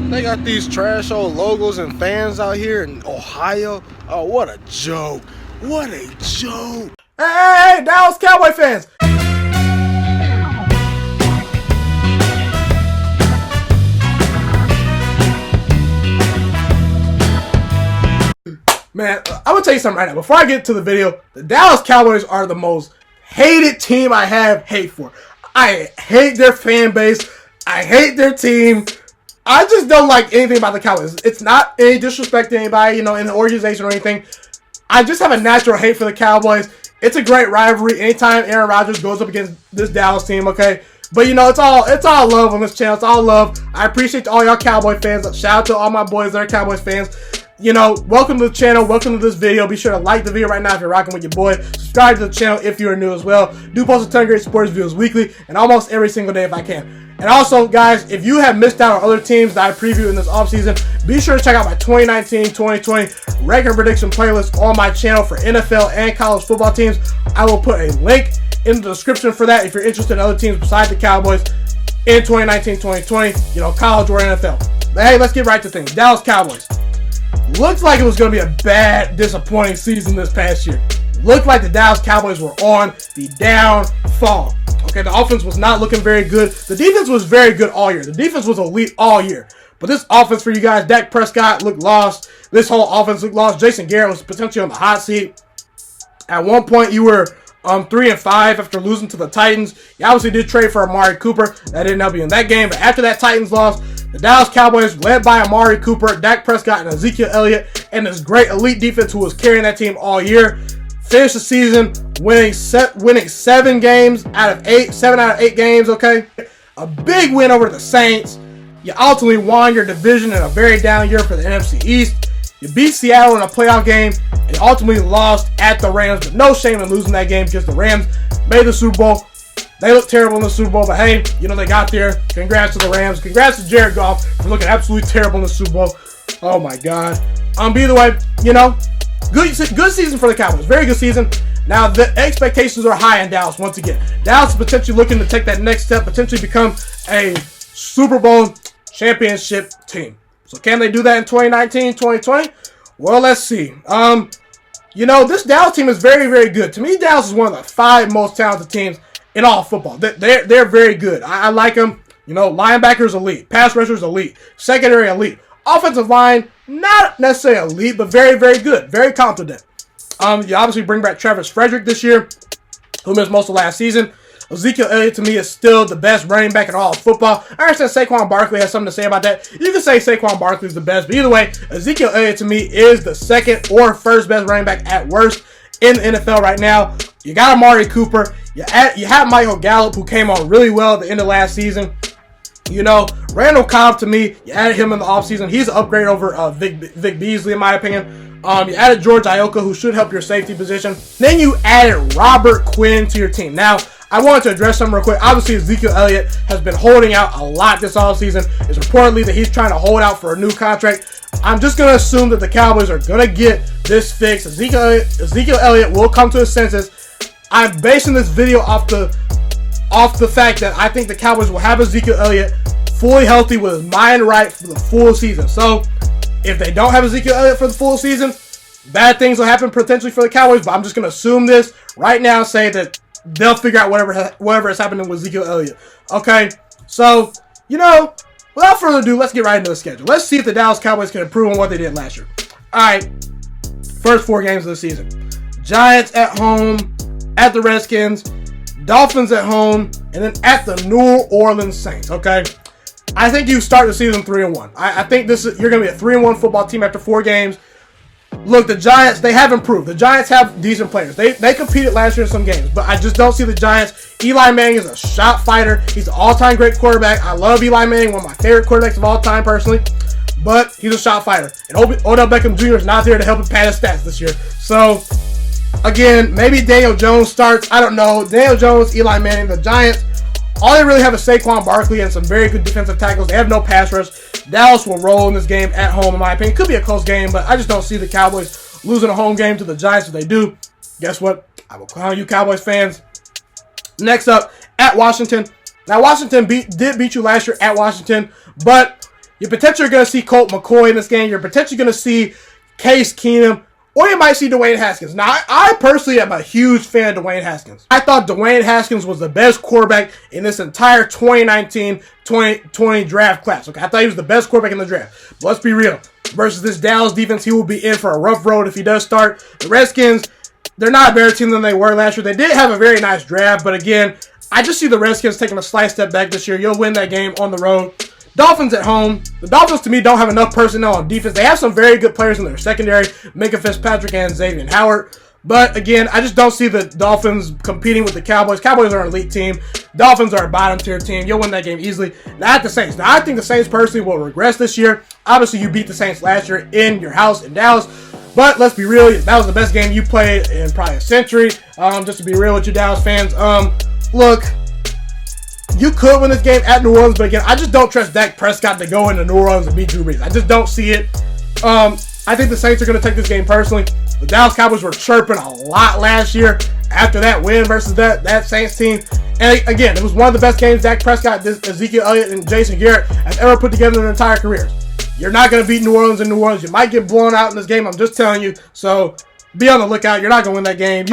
They got these trash old logos and fans out here in Ohio. Oh, what a joke. What a joke. Hey, Dallas Cowboy fans. Man, I'm going to tell you something right now. Before I get to the video, the Dallas Cowboys are the most hated team I have hate for. I hate their fan base. I hate their team. I just don't like anything about the Cowboys. It's not any disrespect to anybody, in the organization or anything. I just have a natural hate for the Cowboys. It's a great rivalry anytime Aaron Rodgers goes up against this Dallas team, okay? But, it's all love on this channel. It's all love. I appreciate all y'all Cowboy fans. Shout out to all my boys that are Cowboys fans. Welcome to the channel. Welcome to this video. Be sure to like the video right now if you're rocking with your boy. Subscribe to the channel if you're new as well. Do post a ton of great sports videos weekly and almost every single day if I can. And also, guys, if you have missed out on other teams that I previewed in this offseason, be sure to check out my 2019-2020 record prediction playlist on my channel for NFL and college football teams. I will put a link in the description for that if you're interested in other teams besides the Cowboys in 2019-2020, college or NFL. But hey, let's get right to things. Dallas Cowboys. Looks like it was going to be a bad, disappointing season this past year. Looked like the Dallas Cowboys were on the downfall. Okay, the offense was not looking very good. The defense was very good all year. The defense was elite all year. But this offense for you guys, Dak Prescott looked lost. This whole offense looked lost. Jason Garrett was potentially on the hot seat. At one point, you were 3-5 after losing to the Titans. You obviously did trade for Amari Cooper. That didn't help you in that game. But after that Titans loss, the Dallas Cowboys, led by Amari Cooper, Dak Prescott, and Ezekiel Elliott, and this great elite defense who was carrying that team all year, finished the season winning 7 out of 8 games, okay? A big win over the Saints. You ultimately won your division in a very down year for the NFC East. You beat Seattle in a playoff game and ultimately lost at the Rams, but no shame in losing that game because the Rams made the Super Bowl. They looked terrible in the Super Bowl, but hey, they got there. Congrats to the Rams. Congrats to Jared Goff for looking absolutely terrible in the Super Bowl. Oh my God. But either way, good season for the Cowboys. Very good season. Now, the expectations are high in Dallas once again. Dallas is potentially looking to take that next step, potentially become a Super Bowl championship team. So can they do that in 2019, 2020? Well, let's see. This Dallas team is very, very good. To me, Dallas is one of the 5 most talented teams in all football. They're very good. I like them. Linebackers elite. Pass rushers elite. Secondary elite. Offensive line, not necessarily elite, but very, very good. Very competent. You obviously bring back Travis Frederick this year, who missed most of last season. Ezekiel Elliott, to me, is still the best running back in all of football. I understand Saquon Barkley has something to say about that. You can say Saquon Barkley is the best, but either way, Ezekiel Elliott, to me, is the second or first best running back at worst in the NFL right now. You got Amari Cooper. You have Michael Gallup, who came on really well at the end of last season. Randall Cobb, to me, you added him in the offseason. He's an upgrade over Vic Beasley, in my opinion. You added George Iocca, who should help your safety position. Then you added Robert Quinn to your team. Now, I wanted to address something real quick. Obviously, Ezekiel Elliott has been holding out a lot this offseason. It's reportedly that he's trying to hold out for a new contract. I'm just going to assume that the Cowboys are going to get this fixed. Ezekiel Elliott will come to his senses. I'm basing this video off the fact that I think the Cowboys will have Ezekiel Elliott fully healthy with his mind right for the full season. So, if they don't have Ezekiel Elliott for the full season, bad things will happen potentially for the Cowboys, but I'm just going to assume this right now, say that they'll figure out whatever is happening with Ezekiel Elliott. Okay, so, without further ado, let's get right into the schedule. Let's see if the Dallas Cowboys can improve on what they did last year. All right, first 4 games of the season. Giants at home, at the Redskins, Dolphins at home, and then at the New Orleans Saints, okay? I think you start the season 3-1. I think you're going to be a 3-1 football team after 4 games. Look, the Giants, they have improved. The Giants have decent players. They competed last year in some games, but I just don't see the Giants. Eli Manning is a shot fighter. He's an all-time great quarterback. I love Eli Manning, one of my favorite quarterbacks of all time personally, but he's a shot fighter. And Odell Beckham Jr. is not there to help him pad his stats this year. So, again, maybe Daniel Jones starts. I don't know. Daniel Jones, Eli Manning, the Giants, all they really have is Saquon Barkley and some very good defensive tackles. They have no pass rush. Dallas will roll in this game at home, in my opinion. Could be a close game, but I just don't see the Cowboys losing a home game to the Giants. If they do, guess what? I will clown you Cowboys fans. Next up, at Washington. Now, Washington did beat you last year at Washington, but You're potentially going to see Colt McCoy in this game. You're potentially going to see Case Keenum. Or you might see Dwayne Haskins. Now, I personally am a huge fan of Dwayne Haskins. I thought Dwayne Haskins was the best quarterback in this entire 2019-2020 draft class. Okay, I thought he was the best quarterback in the draft. But let's be real. Versus this Dallas defense, he will be in for a rough road if he does start. The Redskins, they're not a better team than they were last year. They did have a very nice draft, but again, I just see the Redskins taking a slight step back this year. You'll win that game on the road. Dolphins at home. The Dolphins, to me, don't have enough personnel on defense. They have some very good players in their secondary, Minka Fitzpatrick and Xavier Howard. But, again, I just don't see the Dolphins competing with the Cowboys. Cowboys are an elite team. Dolphins are a bottom-tier team. You'll win that game easily. Now, at the Saints. Now, I think the Saints personally will regress this year. Obviously, you beat the Saints last year in your house in Dallas. But, let's be real. That was the best game you played in probably a century. Just to be real with you Dallas fans. Look, you could win this game at New Orleans, but again, I just don't trust Dak Prescott to go into New Orleans and beat Drew Brees. I just don't see it. I think the Saints are going to take this game personally. The Dallas Cowboys were chirping a lot last year after that win versus that Saints team. And again, it was one of the best games Dak Prescott, Ezekiel Elliott, and Jason Garrett have ever put together in their entire careers. You're not going to beat New Orleans in New Orleans. You might get blown out in this game. I'm just telling you. So be on the lookout. You're not going to win that game.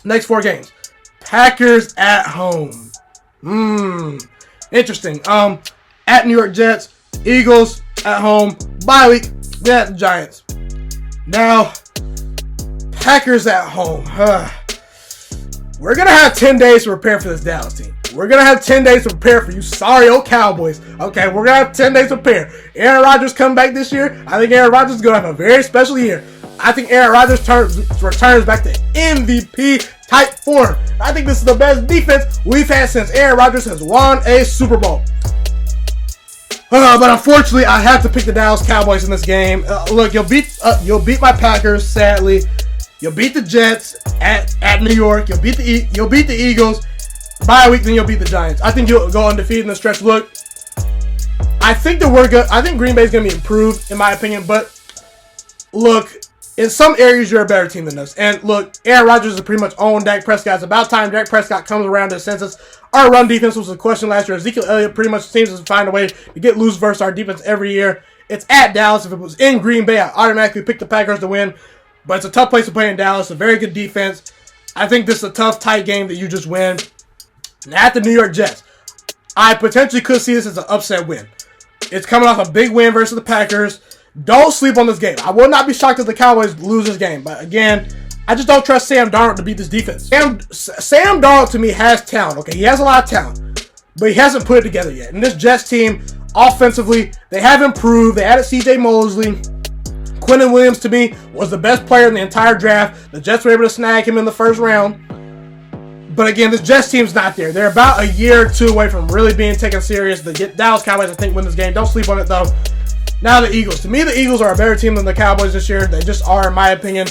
Next 4 games. Packers at home. Interesting. At New York Jets, Eagles at home, bye week, then at the Giants. Now, Packers at home. We're going to have 10 days to prepare for this Dallas team. We're going to have 10 days to prepare for you sorry old Cowboys. Okay, we're going to have 10 days to prepare. Aaron Rodgers coming back this year. I think Aaron Rodgers is going to have a very special year. I think Aaron Rodgers returns back to MVP type form. I think this is the best defense we've had since Aaron Rodgers has won a Super Bowl. But unfortunately, I have to pick the Dallas Cowboys in this game. Look, you'll beat my Packers, sadly. You'll beat the Jets at New York. You'll beat the Eagles. Bye week, then you'll beat the Giants. I think you'll go undefeated in the stretch. Look, I think Green Bay's going to be improved, in my opinion. But look, in some areas, you're a better team than us. And look, Aaron Rodgers has pretty much owned Dak Prescott. It's about time Dak Prescott comes around to his senses. Our run defense was a question last year. Ezekiel Elliott pretty much seems to find a way to get loose versus our defense every year. It's at Dallas. If it was in Green Bay, I automatically pick the Packers to win. But it's a tough place to play in Dallas. A very good defense. I think this is a tough, tight game that you just win. And at the New York Jets, I potentially could see this as an upset win. It's coming off a big win versus the Packers. Don't sleep on this game. I will not be shocked if the Cowboys lose this game. But again, I just don't trust Sam Darnold to beat this defense. Sam Darnold, to me, has talent. Okay, he has a lot of talent. But he hasn't put it together yet. And this Jets team, offensively, they have improved. They added C.J. Mosley. Quinnen Williams, to me, was the best player in the entire draft. The Jets were able to snag him in the first round. But again, this Jets team's not there. They're about a year or two away from really being taken serious. The Dallas Cowboys, I think, win this game. Don't sleep on it, though. Now the Eagles. To me, the Eagles are a better team than the Cowboys this year. They just are, in my opinion.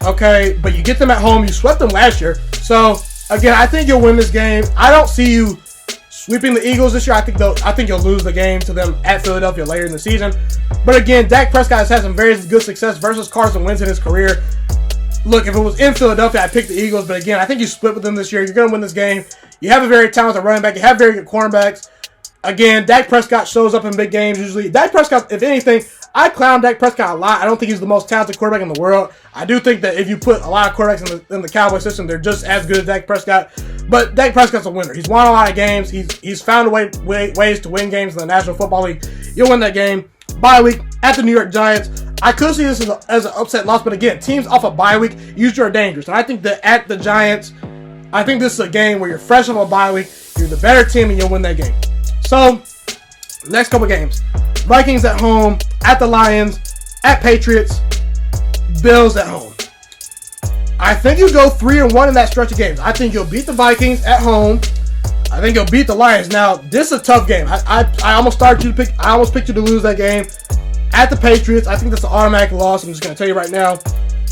Okay, but you get them at home. You swept them last year. So, again, I think you'll win this game. I don't see you sweeping the Eagles this year. I think you'll lose the game to them at Philadelphia later in the season. But again, Dak Prescott has had some very good success versus Carson Wentz in his career. Look, if it was in Philadelphia, I'd pick the Eagles. But again, I think you split with them this year. You're going to win this game. You have a very talented running back. You have very good cornerbacks. Again, Dak Prescott shows up in big games usually. Dak Prescott, if anything, I clown Dak Prescott a lot. I don't think he's the most talented quarterback in the world. I do think that if you put a lot of quarterbacks in the Cowboy system, they're just as good as Dak Prescott. But Dak Prescott's a winner. He's won a lot of games. He's found ways to win games in the National Football League. You'll win that game. Bye week at the New York Giants. I could see this as an upset loss, but again, teams off a bye week usually are dangerous. And I think that at the Giants, I think this is a game where you're fresh off a bye week, you're the better team, and you'll win that game. So, next couple games. Vikings at home, at the Lions, at Patriots, Bills at home. I think you go 3-1 in that stretch of games. I think you'll beat the Vikings at home. I think you'll beat the Lions. Now, this is a tough game. I almost picked you to lose that game. At the Patriots, I think that's an automatic loss. I'm just going to tell you right now.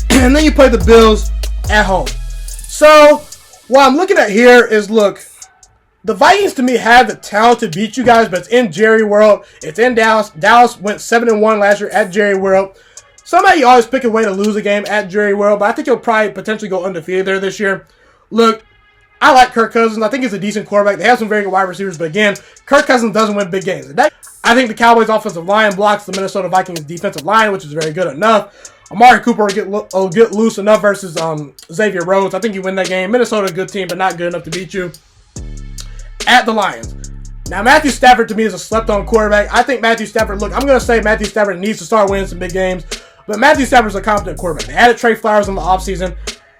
And then you play the Bills at home. So, what I'm looking at here is, look, the Vikings, to me, have the talent to beat you guys, but it's in Jerry World. It's in Dallas. Dallas went 7-1 last year at Jerry World. Somebody always pick a way to lose a game at Jerry World, but I think he'll probably potentially go undefeated there this year. Look, I like Kirk Cousins. I think he's a decent quarterback. They have some very good wide receivers, but again, Kirk Cousins doesn't win big games. I think the Cowboys offensive line blocks the Minnesota Vikings defensive line, which is very good enough. Amari Cooper will get loose enough versus Xavier Rhodes. I think you win that game. Minnesota, a good team, but not good enough to beat you. At the Lions. Now, Matthew Stafford to me is a slept-on quarterback. I think Matthew Stafford, look, I'm going to say Matthew Stafford needs to start winning some big games, but Matthew Stafford's a competent quarterback. They added Trey Flowers in the offseason.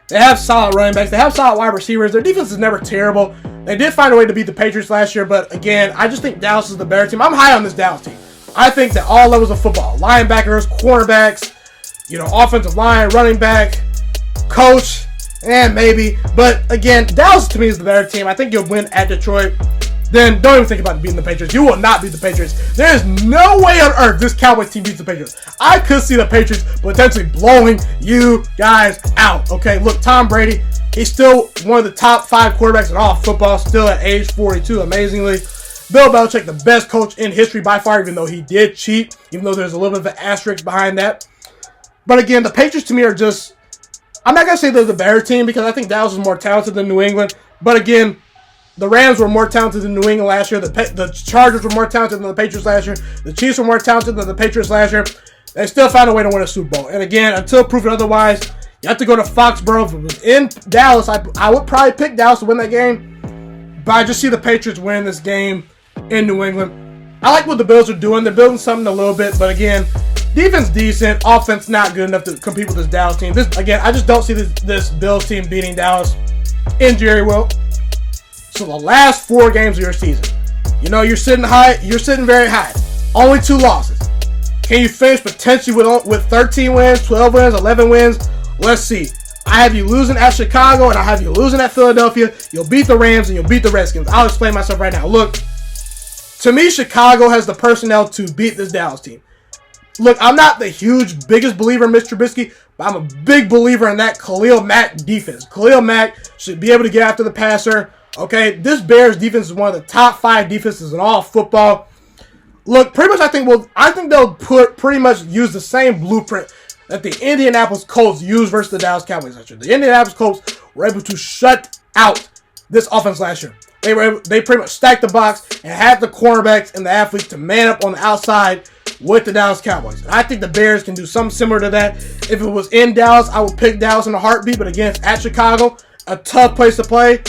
They have solid running backs. They have solid wide receivers. Their defense is never terrible. They did find a way to beat the Patriots last year, but again, I just think Dallas is the better team. I'm high on this Dallas team. I think that all levels of football, linebackers, cornerbacks, offensive line, running back, coach, and maybe. But again, Dallas to me is the better team. I think you'll win at Detroit. Then don't even think about beating the Patriots. You will not beat the Patriots. There is no way on earth this Cowboys team beats the Patriots. I could see the Patriots potentially blowing you guys out. Okay, look, Tom Brady, he's still one of the top 5 quarterbacks in all football, still at age 42, amazingly. Bill Belichick, the best coach in history by far, even though he did cheat, even though there's a little bit of an asterisk behind that. But again, the Patriots to me are just, I'm not going to say they're the better team because I think Dallas is more talented than New England. But again, the Rams were more talented than New England last year. The Chargers were more talented than the Patriots last year. The Chiefs were more talented than the Patriots last year. They still found a way to win a Super Bowl. And again, until proven otherwise, you have to go to Foxborough. If it was in Dallas, I would probably pick Dallas to win that game. But I just see the Patriots win this game in New England. I like what the Bills are doing. They're building something a little bit. But again, defense decent. Offense not good enough to compete with this Dallas team. Again, I just don't see this Bills team beating Dallas in Jerry Will. So the last 4 games of your season, you're sitting high. You're sitting very high. Only 2 losses. Can you finish potentially with 13 wins, 12 wins, 11 wins? Let's see. I have you losing at Chicago, and I have you losing at Philadelphia. You'll beat the Rams, and you'll beat the Redskins. I'll explain myself right now. Look, to me, Chicago has the personnel to beat this Dallas team. Look, I'm not the biggest believer in Mr. Trubisky, but I'm a big believer in that Khalil Mack defense. Khalil Mack should be able to get after the passer. Okay, this Bears defense is one of the top 5 defenses in all football. Look, pretty much I think they'll pretty much use the same blueprint that the Indianapolis Colts used versus the Dallas Cowboys last year. The Indianapolis Colts were able to shut out this offense last year. They pretty much stacked the box and had the cornerbacks and the athletes to man up on the outside with the Dallas Cowboys. And I think the Bears can do something similar to that. If it was in Dallas, I would pick Dallas in a heartbeat. But again, it's at Chicago, a tough place to play.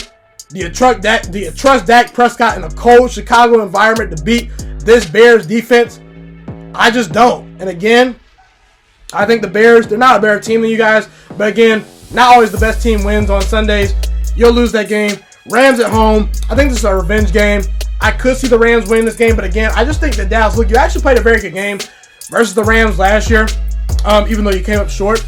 Do you trust Dak Prescott in a cold Chicago environment to beat this Bears defense? I just don't. And again, I think the Bears, they're not a better team than you guys. But again, not always the best team wins on Sundays. You'll lose that game. Rams at home. I think this is a revenge game. I could see the Rams win this game. But again, I just think that Dallas, look, you actually played a very good game versus the Rams last year, even though you came up short.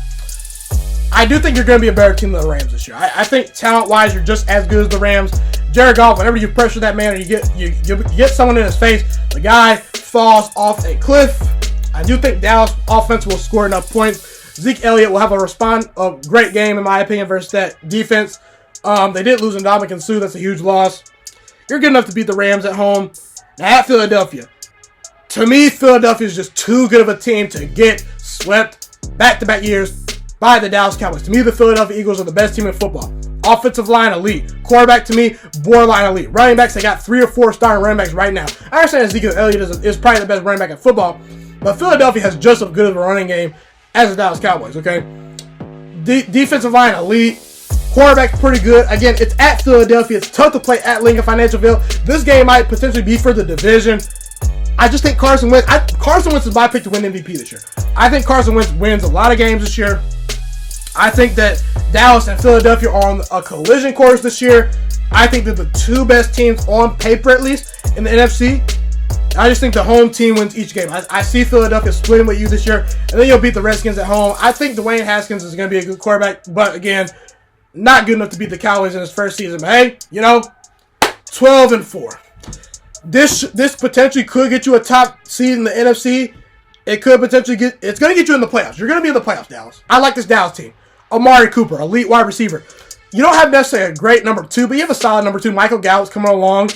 I do think you're going to be a better team than the Rams this year. I think talent-wise, you're just as good as the Rams. Jared Goff, whenever you pressure that man or you get someone in his face, the guy falls off a cliff. I do think Dallas offense will score enough points. Zeke Elliott will have a great game, in my opinion, versus that defense. They did lose Ndamukong Suh. That's a huge loss. You're good enough to beat the Rams at home. Now at Philadelphia. To me, Philadelphia is just too good of a team to get swept back-to-back years by the Dallas Cowboys. To me, the Philadelphia Eagles are the best team in football. Offensive line, elite. Quarterback, to me, borderline elite. Running backs, they got 3 or 4 starting running backs right now. I understand Ezekiel Elliott is probably the best running back in football, but Philadelphia has just as good of a running game as the Dallas Cowboys, okay? Defensive line, elite. Quarterback, pretty good. Again, it's at Philadelphia. It's tough to play at Lincoln Financial Field. This game might potentially be for the division. I just think Carson Wentz is my pick to win MVP this year. I think Carson Wentz wins a lot of games this year. I think that Dallas and Philadelphia are on a collision course this year. I think they're the 2 best teams on paper, at least, in the NFC. I just think the home team wins each game. I see Philadelphia splitting with you this year, and then you'll beat the Redskins at home. I think Dwayne Haskins is going to be a good quarterback, but again, not good enough to beat the Cowboys in his first season. But hey, 12-4. This potentially could get you a top seed in the NFC. It's going to get you in the playoffs. You're going to be in the playoffs, Dallas. I like this Dallas team. Amari Cooper, elite wide receiver. You don't have necessarily a great number 2, but you have a solid number 2. Michael Gallup's coming along.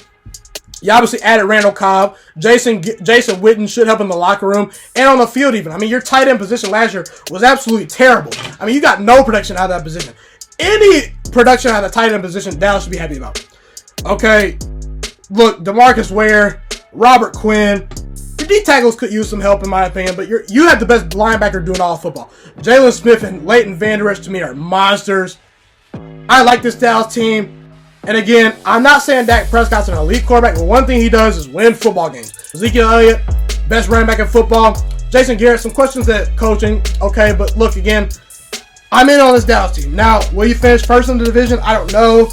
You obviously added Randall Cobb. Jason Witten should help in the locker room and on the field even. I mean, your tight end position last year was absolutely terrible. I mean, you got no production out of that position. Any production out of the tight end position, Dallas should be happy about. Okay, look, DeMarcus Ware, Robert Quinn. You're Your D tackles could use some help, in my opinion, but you have the best linebacker doing all football. Jalen Smith and Leighton Vander Esch, to me, are monsters. I like this Dallas team. And again, I'm not saying Dak Prescott's an elite quarterback, but one thing he does is win football games. Ezekiel Elliott, best running back in football. Jason Garrett, some questions at coaching. Okay, but look, again, I'm in on this Dallas team. Now, will you finish first in the division? I don't know.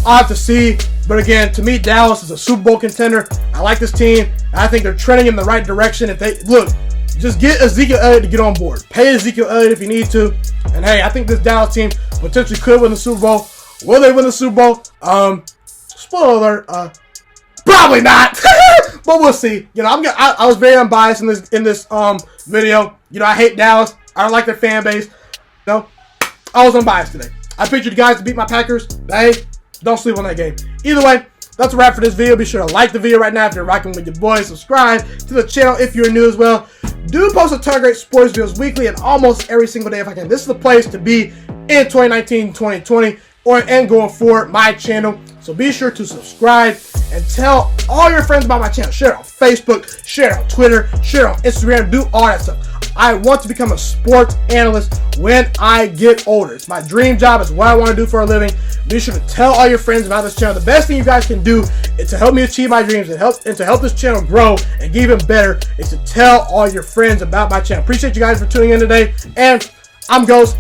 I'll have to see. But again, to me, Dallas is a Super Bowl contender. I like this team. I think they're trending in the right direction. If they look, just get Ezekiel Elliott to get on board. Pay Ezekiel Elliott if you need to. And hey, I think this Dallas team potentially could win the Super Bowl. Will they win the Super Bowl? Spoiler alert. Probably not. But we'll see. You know, I was very unbiased in this video. You know, I hate Dallas. I don't like their fan base. No, I was unbiased today. I picked you guys to beat my Packers. Hey, don't sleep on that game. Either way, that's a wrap for this video. Be sure to like the video right now if you're rocking with your boys. Subscribe to the channel if you're new as well. Do post a ton of great sports videos weekly and almost every single day if I can. This is the place to be in 2019, 2020, and going forward, my channel. So be sure to subscribe and tell all your friends about my channel. Share it on Facebook, share it on Twitter, share it on Instagram, do all that stuff. I want to become a sports analyst when I get older. It's my dream job. It's what I want to do for a living. Be sure to tell all your friends about this channel. The best thing you guys can do is to help me achieve my dreams and to help this channel grow and get even better is to tell all your friends about my channel. Appreciate you guys for tuning in today. And I'm Ghost.